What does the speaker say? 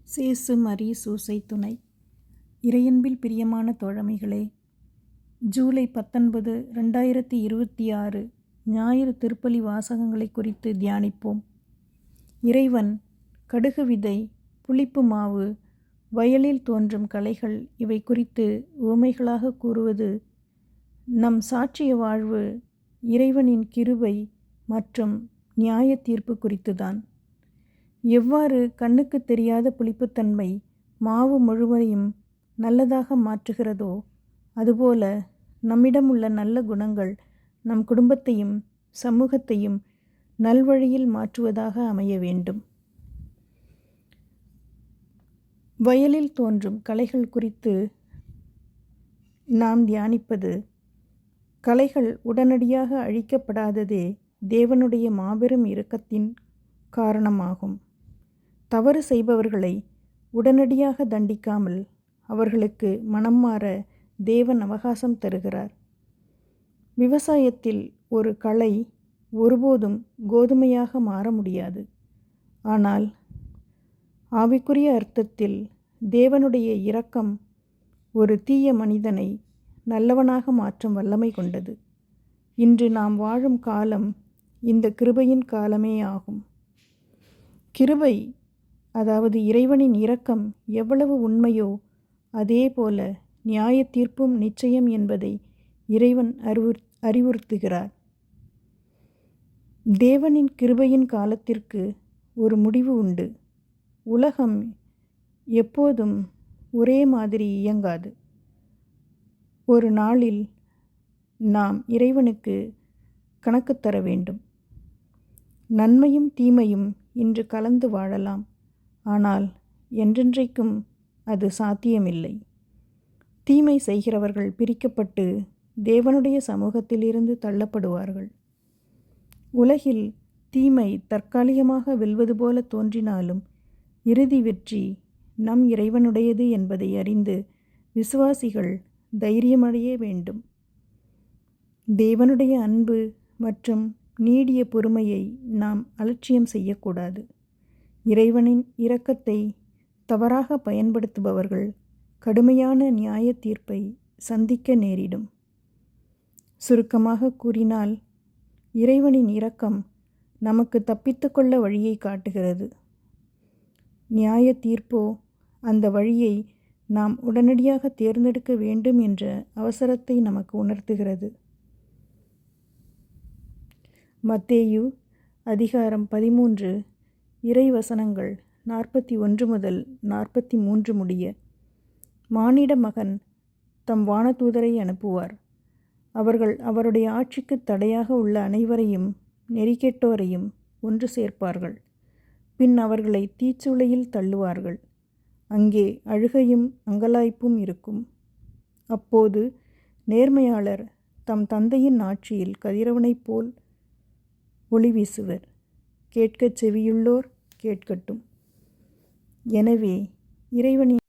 சேசு மரி சூசை துணை. இறையன்பில் பிரியமான தோழமைகளே, ஜூலை 19, 2026 ஞாயிறு திருப்பலி வாசகங்களை குறித்து தியானிப்போம். இறைவன், கடுகு விதை, புளிப்பு மாவு, வயலில் தோன்றும் களைகள் இவை குறித்து உவமைகளாக கூறுவது நம் சாட்சிய வாழ்வு, இறைவனின் கிருபை மற்றும் நியாய தீர்ப்பு குறித்துதான். எவ்வாறு கண்ணுக்கு தெரியாத புளிப்புத்தன்மை மாவு முழுவதையும் நல்லதாக மாற்றுகிறதோ, அதுபோல நம்மிடம் உள்ள நல்ல குணங்கள் நம் குடும்பத்தையும் சமூகத்தையும் நல்வழியில் மாற்றுவதாக அமைய வேண்டும். வயலில் தோன்றும் களைகள் குறித்து நாம் தியானிப்பது, களைகள் உடனடியாக அழிக்கப்படாததே தேவனுடைய மாபெரும் இரக்கத்தின் காரணமாகும். தவறு செய்பவர்களை உடனடியாக தண்டிக்காமல் அவர்களுக்கு மனம் மாற தேவன் அவகாசம் தருகிறார். விவசாயத்தில் ஒரு களை ஒருபோதும் கோதுமையாக மாற முடியாது. ஆனால் ஆவிக்குரிய அர்த்தத்தில் தேவனுடைய இரக்கம் ஒரு தீய மனிதனை நல்லவனாக மாற்றும் வல்லமை கொண்டது. இன்று நாம் வாழும் காலம் இந்த கிருபையின் காலமே ஆகும். கிருபை, அதாவது இறைவனின் இரக்கம் எவ்வளவு உண்மையோ அதே போல நியாய தீர்ப்பும் நிச்சயம் என்பதை இறைவன் அறிவுறுத்துகிறார். தேவனின் கிருபையின் காலத்திற்கு ஒரு முடிவு உண்டு. உலகம் எப்போதும் ஒரே மாதிரி இயங்காது. ஒரு நாளில் நாம் இறைவனுக்கு கணக்கு தர வேண்டும். நன்மையும் தீமையும் இன்று கலந்து வாழலாம். ஆனால் என்றென்றைக்கும் அது சாத்தியமில்லை. தீமை செய்கிறவர்கள் பிரிக்கப்பட்டு தேவனுடைய சமூகத்திலிருந்து தள்ளப்படுவார்கள். உலகில் தீமை தற்காலிகமாக வெல்வது போல தோன்றினாலும் இறுதி வெற்றி நம் இறைவனுடையது என்பதை அறிந்து விசுவாசிகள் தைரியமடைய வேண்டும். தேவனுடைய அன்பு மற்றும் நீடிய பொறுமையை நாம் அலட்சியம் செய்யக்கூடாது. இறைவனின் இரக்கத்தை தவறாக பயன்படுத்துபவர்கள் கடுமையான நியாய தீர்ப்பை சந்திக்க நேரிடும். சுருக்கமாக கூறினால், இறைவனின் இரக்கம் நமக்கு தப்பித்துக்கொள்ள வழியை காட்டுகிறது. நியாய தீர்ப்போ அந்த வழியை நாம் உடனடியாக தேர்ந்தெடுக்க வேண்டும் என்ற அவசரத்தை நமக்கு உணர்த்துகிறது. மத்தேயு அதிகாரம் 13 இறைவசனங்கள் 41 முதல் 43 முடிய. மானிட மகன் தம் வானதூதரை அனுப்புவார். அவர்கள் அவருடைய ஆட்சிக்கு தடையாக உள்ள அனைவரையும் நெறிகெட்டோரையும் ஒன்று சேர்ப்பார்கள். பின் அவர்களை தீச்சூளையில் தள்ளுவார்கள். அங்கே அழுகையும் அங்கலாய்ப்பும் இருக்கும். அப்போது நேர்மையாளர் தம் தந்தையின் ஆட்சியில் கதிரவனைப் போல் ஒளி வீசுவர். கேட்கச் செவியுள்ளோர் கேட்கட்டும். எனவே இறைவனின்